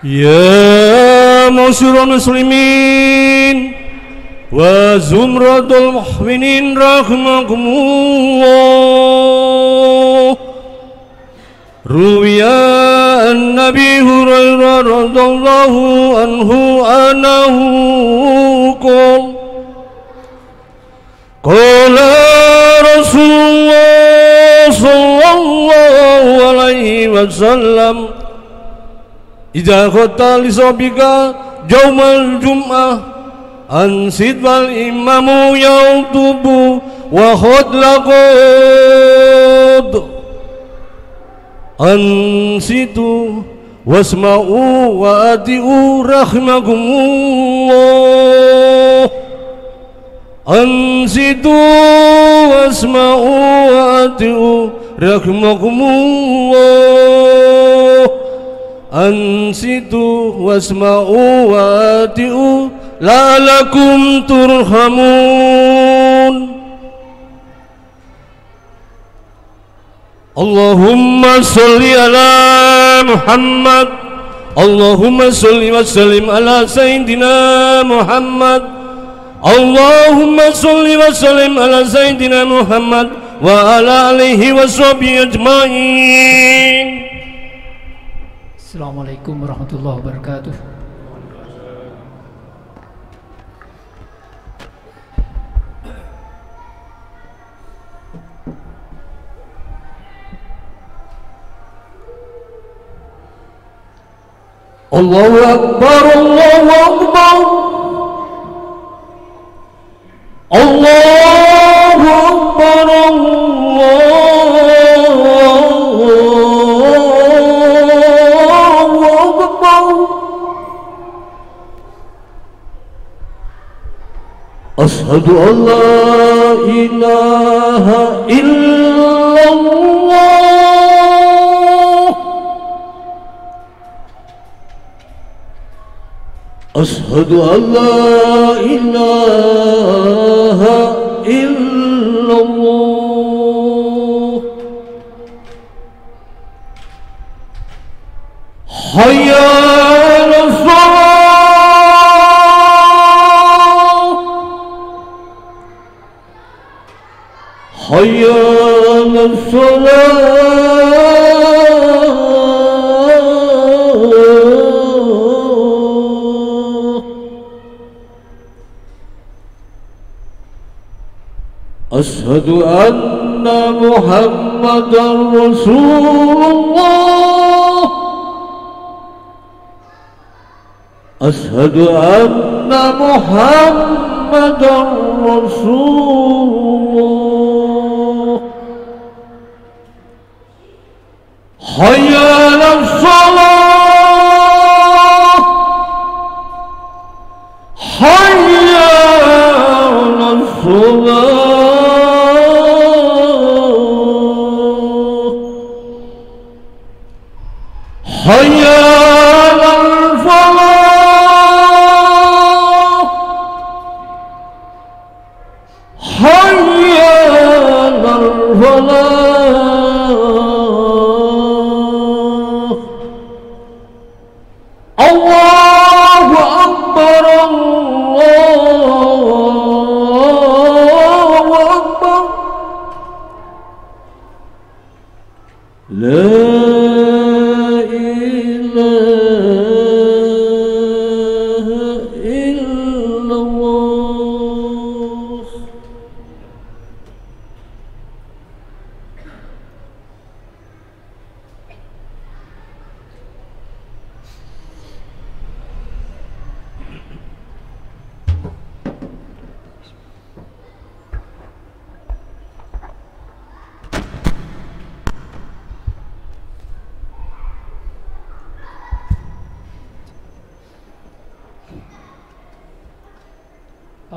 Ya masyurul muslimin wa zumratul muhminin rahimakumullah. Ruwiya an-Nabi Hurairah radhiyallahu anhu anahu qala Rasulullah sallallahu alaihi wasallam idza qata li sabika yaumal jum'ah ansid wal imamu yautubu wa khudlaqud ansitu wasma'u wa ati'u rahimakumullah. Ansitu wasma'u wa ati'u rahimakumullah. Ansitu wasma'u wa ati'u la'alakum turhamun. Allahumma salli ala Muhammad. Allahumma salli wa sallim ala Sayyidina Muhammad. Allahumma salli wa sallim ala Sayyidina Muhammad wa ala alihi wa sahbihi ajma'in. Assalamualaikum warahmatullahi wabarakatuh. Allahu Akbar, Allahu Akbar, Allahu Akbar, Allahu Akbar. Ashhadu an la ilaha illallah. Ashhadu an la ilaha illallah. Hayya 'alas shalah. Hayya 'alas shalah. Ashhadu anna Muhammadar Rasulullah. Ashhadu anna Muhammadar Rasulullah. Hayya 'alas shalah. Hayya 'alas shalah. Hayya 'alal falah. Hayya 'alal falah. Allahu Akbar, Allahu Akbar. La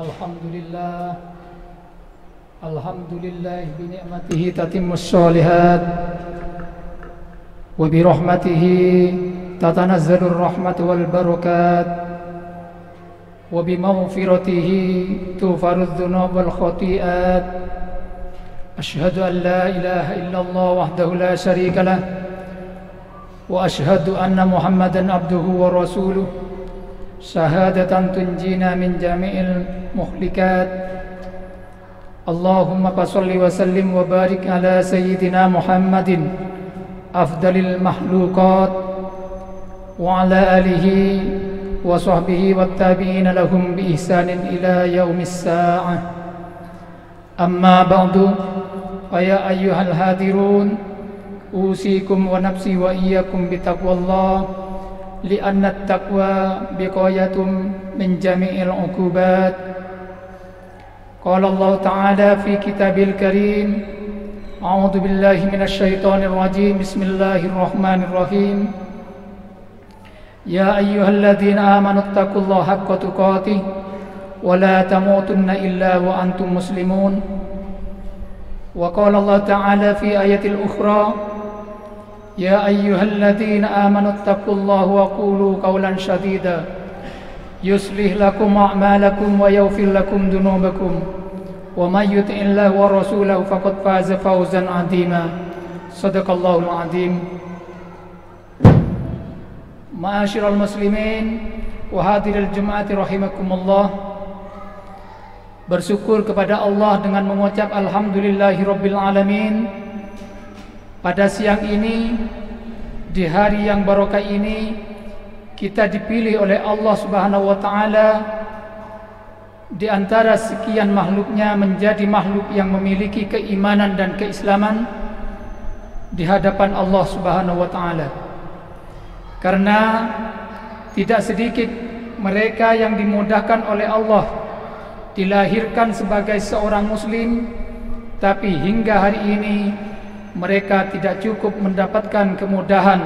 Alhamdulillah. Alhamdulillah bi ni'matihi tatimmus shalihat wa bi rahmatihi tatanazzalur rahmatu wal barakat wa bi maghfiratihi tufarudz dzunub wal khati'at. Ashhadu an la ilaha illallah wahdahu la syarika lah وأشهد أن محمدا عبده ورسوله شهادة تنجينا من جميع المهلكات. اللهم صل وسلم وبارك على سيدنا محمد أفضل المخلوقات وعلى آله وصحبه والتابعين لهم بإحسان إلى يوم الساعة. أما بعد، فيا أيها الحاضرون، أوصيكم ونفسي وإياكم بتقوى الله، لأن التقوى وقاية من جميع العقوبات. قال الله تعالى في كتابه الكريم: أعوذ بالله من الشيطان الرجيم، بسم الله الرحمن الرحيم. يا أيها الذين آمنوا اتقوا الله حق تقاته ولا تموتن إلا وأنتم مسلمون. وقال الله تعالى في آية الأخرى: يا أيها الذين آمنوا اتقوا الله وقولوا قولا سديدا يصلح لكم أعمالكم ويغفر لكم ذنوبكم ومن يطع الله ورسوله فقد فاز فوزا عظيما. صدق الله العظيم. Ma'asyiral muslimin wa hadiril jum'ati rahimakumullah. Bersyukur kepada Allah dengan mengucap alhamdulillahirabbil alamin. Pada siang ini, di hari yang barokah ini, kita dipilih oleh Allah Subhanahu wa taala di antara sekian makhluknya menjadi makhluk yang memiliki keimanan dan keislaman di hadapan Allah Subhanahu wa taala. Karena tidak sedikit mereka yang dimudahkan oleh Allah dilahirkan sebagai seorang muslim, tapi hingga hari ini mereka tidak cukup mendapatkan kemudahan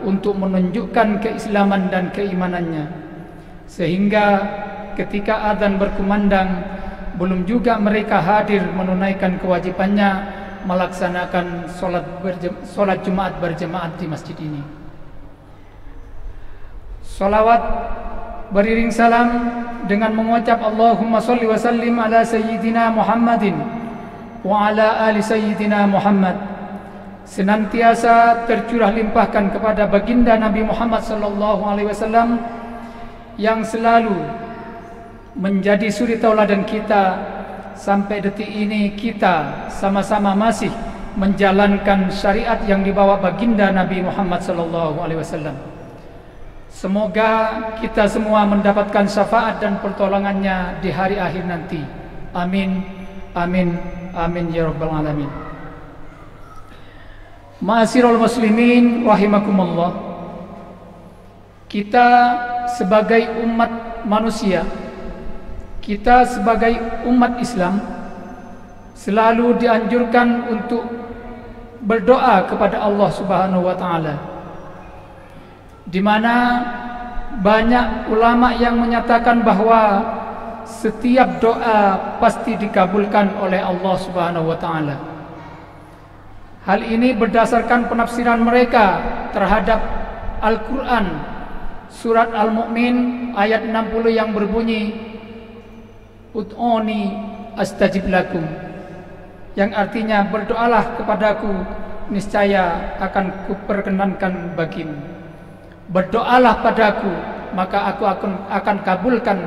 untuk menunjukkan keislaman dan keimanannya, sehingga ketika azan berkumandang belum juga mereka hadir menunaikan kewajibannya melaksanakan sholat Jumat berjemaat di masjid ini. Salawat beriring salam dengan mengucap Allahumma sholli wa sallim ala sayyidina Muhammadin wa ala ali sayyidina Muhammad, senantiasa tercurah limpahkan kepada baginda Nabi Muhammad sallallahu alaihi wasallam yang selalu menjadi suri tauladan kita. Sampai detik ini kita sama-sama masih menjalankan syariat yang dibawa baginda Nabi Muhammad sallallahu alaihi wasallam. Semoga kita semua mendapatkan syafaat dan pertolongannya di hari akhir nanti. Amin, amin, amin ya rabbal alamin. Ma'asyiral muslimin rahimakumullah. Kita sebagai umat manusia, kita sebagai umat Islam selalu dianjurkan untuk berdoa kepada Allah Subhanahu wa taala, di mana banyak ulama yang menyatakan bahwa setiap doa pasti dikabulkan oleh Allah Subhanahu wa taala. Hal ini berdasarkan penafsiran mereka terhadap Al-Qur'an surat Al-Mu'min ayat 60 yang berbunyi Ud'uni astajib lakum, yang artinya berdoalah kepadaku niscaya akan kuperkenankan bagimu. Berdoalah padaku maka aku akan kabulkan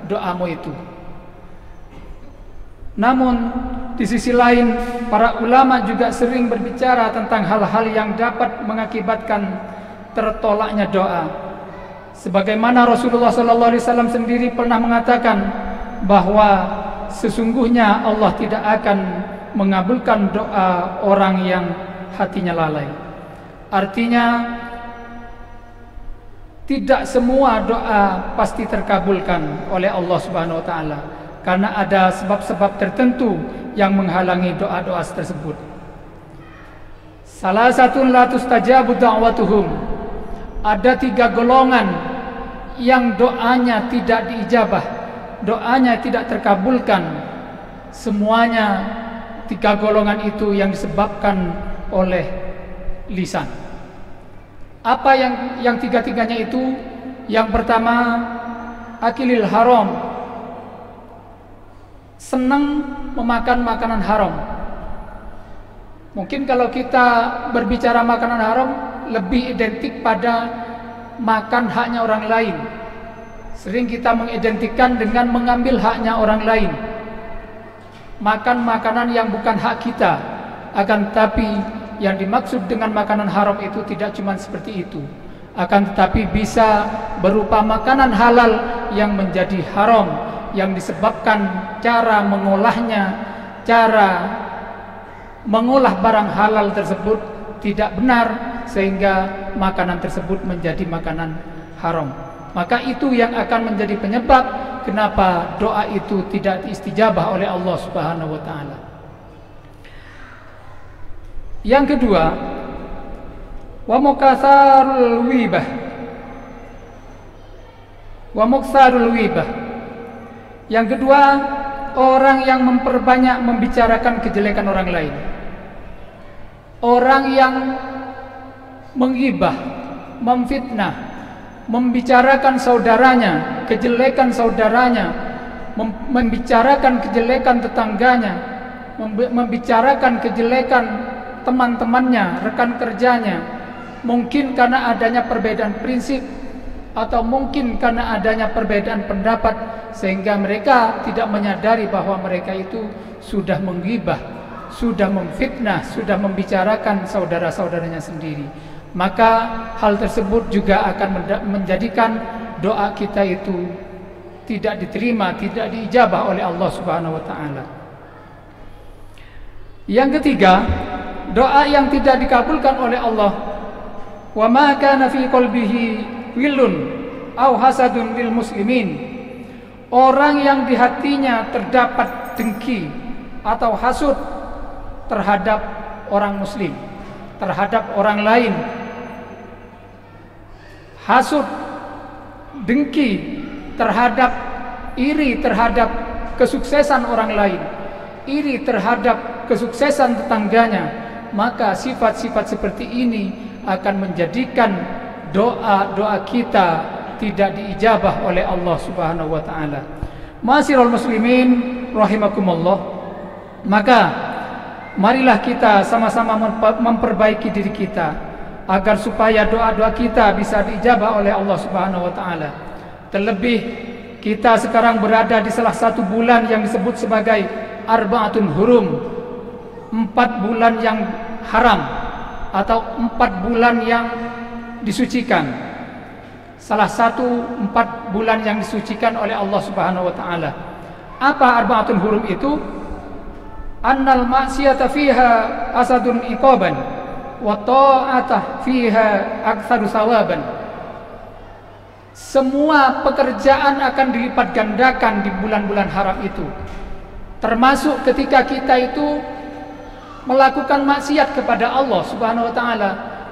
doamu itu. Namun di sisi lain, para ulama juga sering berbicara tentang hal-hal yang dapat mengakibatkan tertolaknya doa. Sebagaimana Rasulullah SAW sendiri pernah mengatakan bahwa sesungguhnya Allah tidak akan mengabulkan doa orang yang hatinya lalai. Artinya tidak semua doa pasti terkabulkan oleh Allah Subhanahu wa taala, karena ada sebab-sebab tertentu yang menghalangi doa-doa tersebut. Salah satu la tustajabu da'watuhum. Ada 3 golongan yang doanya tidak diijabah, doanya tidak terkabulkan. Semuanya 3 golongan itu yang disebabkan oleh lisan. Apa yang 3-tiganya itu? Yang pertama, akilil haram, senang memakan makanan haram. Mungkin kalau kita berbicara makanan haram, lebih identik pada makan haknya orang lain. Sering kita mengidentikan dengan mengambil haknya orang lain, makan makanan yang bukan hak kita. Akan tetapi yang dimaksud dengan makanan haram itu tidak cuma seperti itu, akan tetapi bisa berupa makanan halal yang menjadi haram, yang disebabkan cara mengolahnya, cara mengolah barang halal tersebut tidak benar, sehingga makanan tersebut menjadi makanan haram. Maka itu yang akan menjadi penyebab kenapa doa itu tidak diistijabah oleh Allah Subhanahu wa taala. Yang kedua, wa muksarul wibah. Wa muksarul wibah. Yang kedua, orang yang memperbanyak membicarakan kejelekan orang lain. Orang yang menggibah, memfitnah, membicarakan saudaranya, kejelekan saudaranya, membicarakan kejelekan tetangganya, membicarakan kejelekan teman-temannya, rekan kerjanya, mungkin karena adanya perbedaan prinsip atau mungkin karena adanya perbedaan pendapat, sehingga mereka tidak menyadari bahwa mereka itu sudah menggibah, sudah memfitnah, sudah membicarakan saudara-saudaranya sendiri. Maka hal tersebut juga akan menjadikan doa kita itu tidak diterima, tidak diijabah oleh Allah Subhanahu wa taala. Yang ketiga, doa yang tidak dikabulkan oleh Allah, wa ma kana fi qalbihi ghillun aw hasadun lil muslimin. Orang yang di hatinya terdapat dengki atau hasud terhadap orang muslim, terhadap orang lain. Hasud, dengki terhadap, iri terhadap kesuksesan orang lain, iri terhadap kesuksesan tetangganya, maka sifat-sifat seperti ini akan menjadikan doa-doa kita tidak diijabah oleh Allah Subhanahu wa taala. Ma'asyiral muslimin rahimakumullah. Maka marilah kita sama-sama memperbaiki diri kita agar supaya doa-doa kita bisa diijabah oleh Allah Subhanahu wa taala. Terlebih kita sekarang berada di salah satu bulan yang disebut sebagai Arba'atun Hurum, 4 bulan yang haram atau 4 bulan yang disucikan. Salah satu 4 bulan yang disucikan oleh Allah Subhanahu wa taala. Apa Arba'atun Hurum itu? Annal ma'siyata fiha asadun iqaban wa ta'atah fiha aktsaru sawaban. Semua pekerjaan akan dilipat gandakan di bulan-bulan haram itu, termasuk ketika kita itu melakukan maksiat kepada Allah Subhanahu wa taala,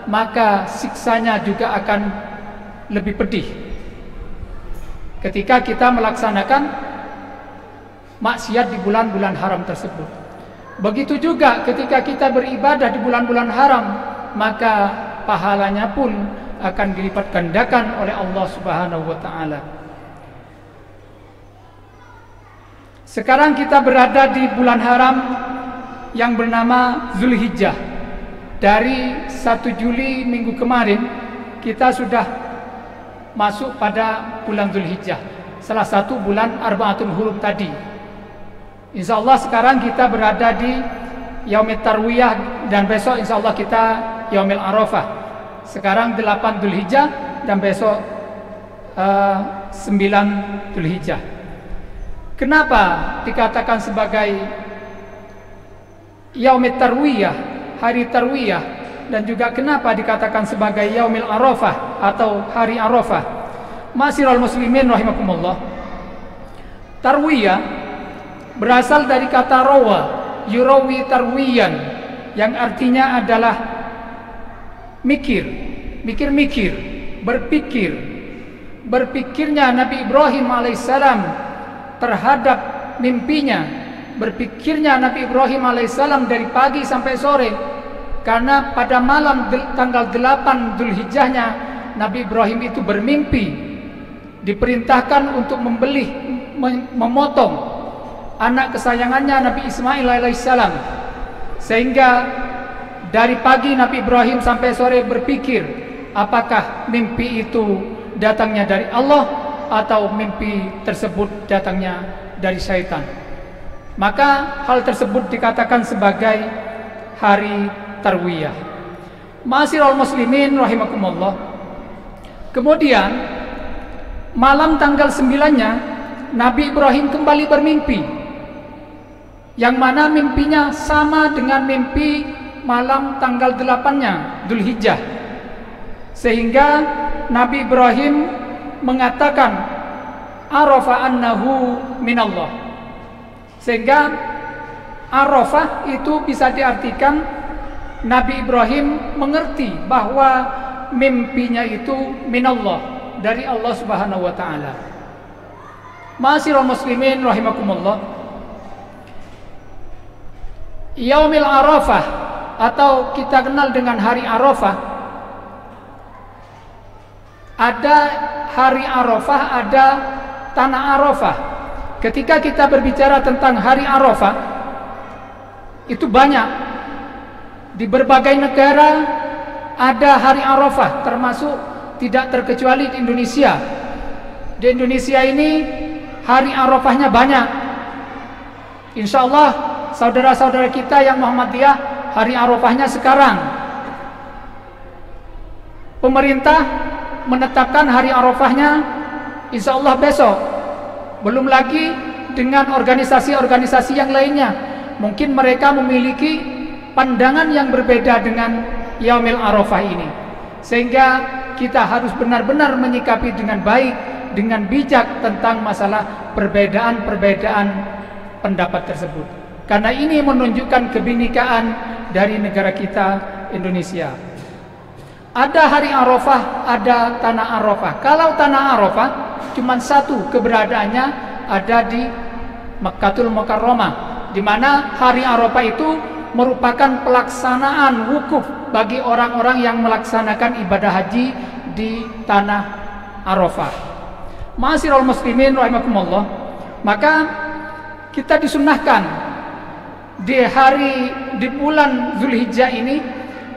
maka siksanya juga akan lebih pedih ketika kita melaksanakan maksiat di bulan-bulan haram tersebut. Begitu juga ketika kita beribadah di bulan-bulan haram, maka pahalanya pun akan dilipat gandakan oleh Allah Subhanahu wa taala. Sekarang kita berada di bulan haram yang bernama Zulhijjah. Dari 1 Juli minggu kemarin kita sudah masuk pada bulan Zulhijjah, salah satu bulan Arba'atun Hurum tadi. Insya Allah sekarang kita berada di Yaumil Tarwiyah, dan besok insya Allah kita Yaumil Arafah. Sekarang 8 Dzulhijjah dan besok 9 Dzulhijjah. Kenapa dikatakan sebagai Yaumil Tarwiyah, hari Tarwiyah, dan juga kenapa dikatakan sebagai Yaumil Arafah atau hari Arafah? Ma'asyiral muslimin rahimakumullah. Tarwiyah berasal dari kata rawa, yurawi tarwiyan, yang artinya adalah mikir, mikir-mikir, berpikir. Berpikirnya Nabi Ibrahim alaihissalam terhadap mimpinya, berpikirnya Nabi Ibrahim alaihissalam dari pagi sampai sore, karena pada malam tanggal 8 Dzulhijjahnya Nabi Ibrahim itu bermimpi, diperintahkan untuk memotong anak kesayangannya Nabi Ismail alaihissalam, sehingga dari pagi Nabi Ibrahim sampai sore berpikir, apakah mimpi itu datangnya dari Allah atau mimpi tersebut datangnya dari syaitan. Maka hal tersebut dikatakan sebagai hari tarwiyah. Ma'asyiral muslimin rahimakumullah. Kemudian malam tanggal 9-nya Nabi Ibrahim kembali bermimpi, yang mana mimpinya sama dengan mimpi malam tanggal 8-nya Dzulhijjah. Sehingga Nabi Ibrahim mengatakan arafa annahu minallah. Sehingga Arafah itu bisa diartikan Nabi Ibrahim mengerti bahwa mimpinya itu minallah, dari Allah Subhanahu wa taala. Ma'asyiral muslimin rahimakumullah. Yaumil Arafah atau kita kenal dengan hari Arafah. Ada hari Arafah, ada tanah Arafah. Ketika kita berbicara tentang hari Arafah, itu banyak. Di berbagai negara ada hari Arafah, termasuk tidak terkecuali di Indonesia. Di Indonesia ini hari Arafahnya banyak. Insya Allah saudara-saudara kita yang Muhammadiyah hari Arafahnya sekarang. Pemerintah menetapkan hari Arafahnya insya Allah besok. Belum lagi dengan organisasi-organisasi yang lainnya. Mungkin mereka memiliki pandangan yang berbeda dengan Yaumil Arafah ini. Sehingga kita harus benar-benar menyikapi dengan baik, dengan bijak tentang masalah perbedaan-perbedaan pendapat tersebut. Karena ini menunjukkan kebinekaan dari negara kita Indonesia. Ada hari Arafah, ada tanah Arafah. Kalau tanah Arafah cuma satu keberadaannya, ada di Makkatul Mukarramah, di mana hari Arafah itu merupakan pelaksanaan wukuf bagi orang-orang yang melaksanakan ibadah haji di tanah Arafah. Ma'asyiral muslimin rahimakumullah. Maka kita disunnahkan di bulan Dzulhijjah ini,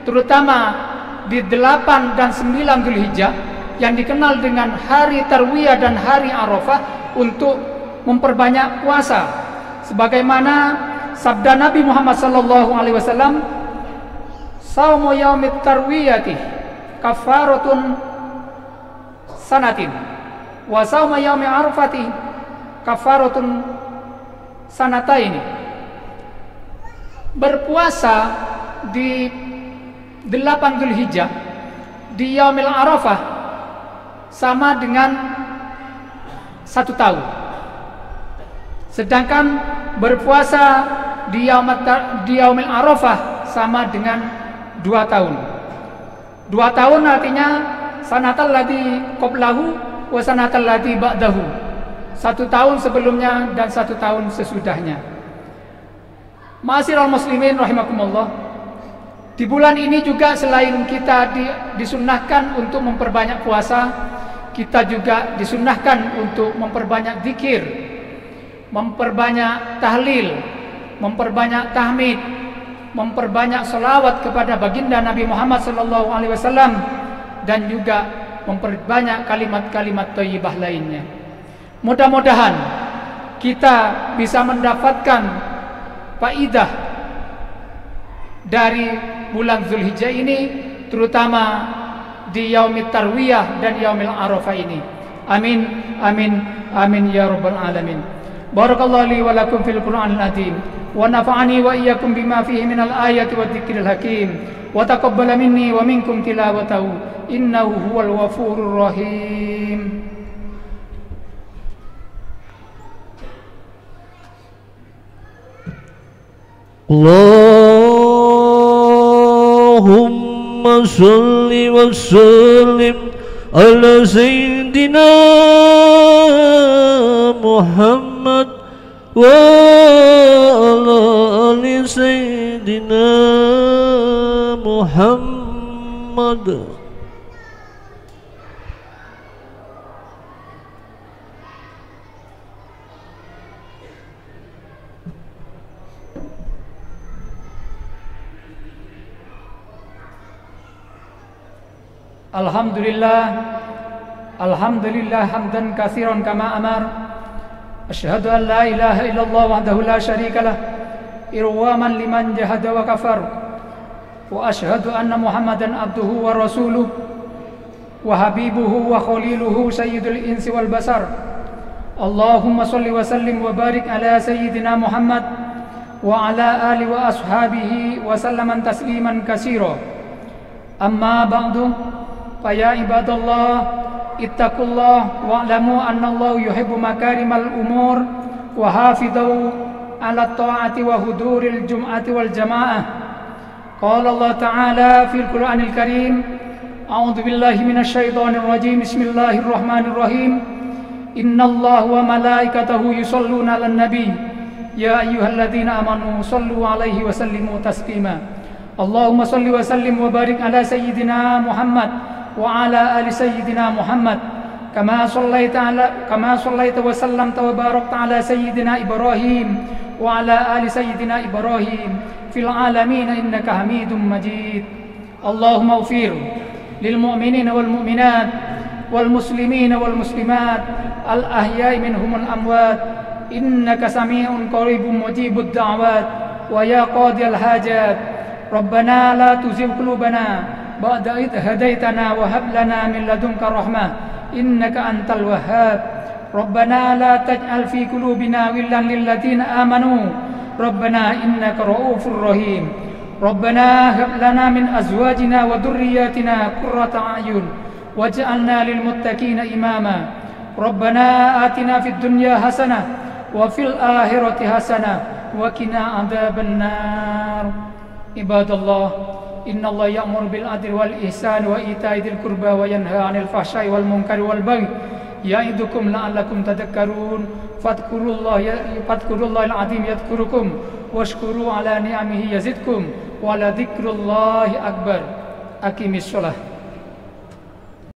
terutama di 8 dan 9 Dzulhijjah yang dikenal dengan hari Tarwiyah dan hari Arafah, untuk memperbanyak puasa sebagaimana sabda Nabi Muhammad sallallahu alaihi wasallam, "Shaumu yaumit tarwiyati kafaratun sanatin wa shaumu yaumi arafati kafaratun sanataini." Berpuasa di 8 Dzulhijjah di Yaumil Arafah sama dengan 1 tahun. Sedangkan berpuasa di Yaumil Arafah sama dengan 2 tahun. 2 tahun artinya sanatal ladzi qablahu wa sanatal ladzi ba'dahu. 1 tahun sebelumnya dan 1 tahun sesudahnya. Ma'asyiral muslimin rahimakumullah. Di bulan ini juga selain kita disunnahkan untuk memperbanyak puasa, kita juga disunnahkan untuk memperbanyak zikir, memperbanyak tahlil, memperbanyak tahmid, memperbanyak selawat kepada baginda Nabi Muhammad SAW, dan juga memperbanyak kalimat-kalimat thayyibah lainnya. Mudah-mudahan kita bisa mendapatkan faidah dari bulan Dzulhijjah ini, terutama di Yaumit Tarwiyah dan Yaumil Arafah ini. Amin, amin, amin ya rabbal alamin. Barakallahu li wa lakum fil Qur'anil azim, wa nafa'ani wa iyyakum bima fihi minal ayati wadh-dhikril hakim, wa taqabbala minni wa minkum tilawatahu, innahu huwal ghafurur rahim. Allahumma salli wa sallim ala sayyidina Muhammad wa ala ali sayyidina Muhammad. Alhamdulillah hamdan katsiran kama amar. Asyhadu an la ilaha illallah wahdahu la syarikalah irwaman liman jahada wa kafar. Wa asyhadu anna Muhammadan abduhu wa rasuluh wa habibuhu wa khaliluhu sayyidul insi wal basar. Allahumma salli wa sallim wa barik ala sayyidina Muhammad wa ala ali wa ashabihi wa sallaman tasliman katsira. Amma ba'du, fa ya ibadallah ittaqullah wa'lamu anna Allah yuhibbu makarimal umur wa hafidhu ala ta'ati wa huduril jum'ati wal jamaah. Qala Allah ta'ala fil Qur'anil Karim, a'udzu billahi minasy syaithanir rajim. Bismillahirrahmanirrahim. Innallaha wa malaikatahu yusholluna 'alan nabi ya ayyuhalladzina amanu shallu 'alaihi wa sallimu taslima. Allahumma shalli wa sallim wa barik ala sayyidina Muhammad wa ala ali sayyidina Muhammad kama shallaita wa sallamta wa barakta ala sayyidina Ibrahim wa ala ali sayyidina Ibrahim fil alamin innaka Hamidum Majid. Allahumma ighfir lil mu'minina wal mu'minat wal muslimina wal muslimat al ahya'i minhum al amwat innaka sami'un qaribun mujibud da'wat wa ya qadiyal hajat. Rabbana la tuzigh qulubana ba'da idh hadaitana wa hab lana min ladunka rahmah innaka antal wahhab. Rabbana la taj'al fi qulubina ghillan lil ladzina amanu Rabbana innaka ra'ufur rahim. Rabbana hab lana min azwajina wa dhurriyyatina qurrata a'yun waj'alna lil muttaqina imama. Rabbana atina fid dunya hasanah wa fil akhirati hasanah wa qina adzaban nar. Ibadallah, inna Allah ya'muru bil adli wal ihsani wa ita'i dzil qurba wa yanha 'anil fahsya'i wal munkari wal baghi ya'idukum la'allakum tadhakkarun. Fadhkurullahal 'azim yadhkurukum washkuru 'ala ni'amihi yazidkum wa la dzikrullahi akbar. Aqimis shalah.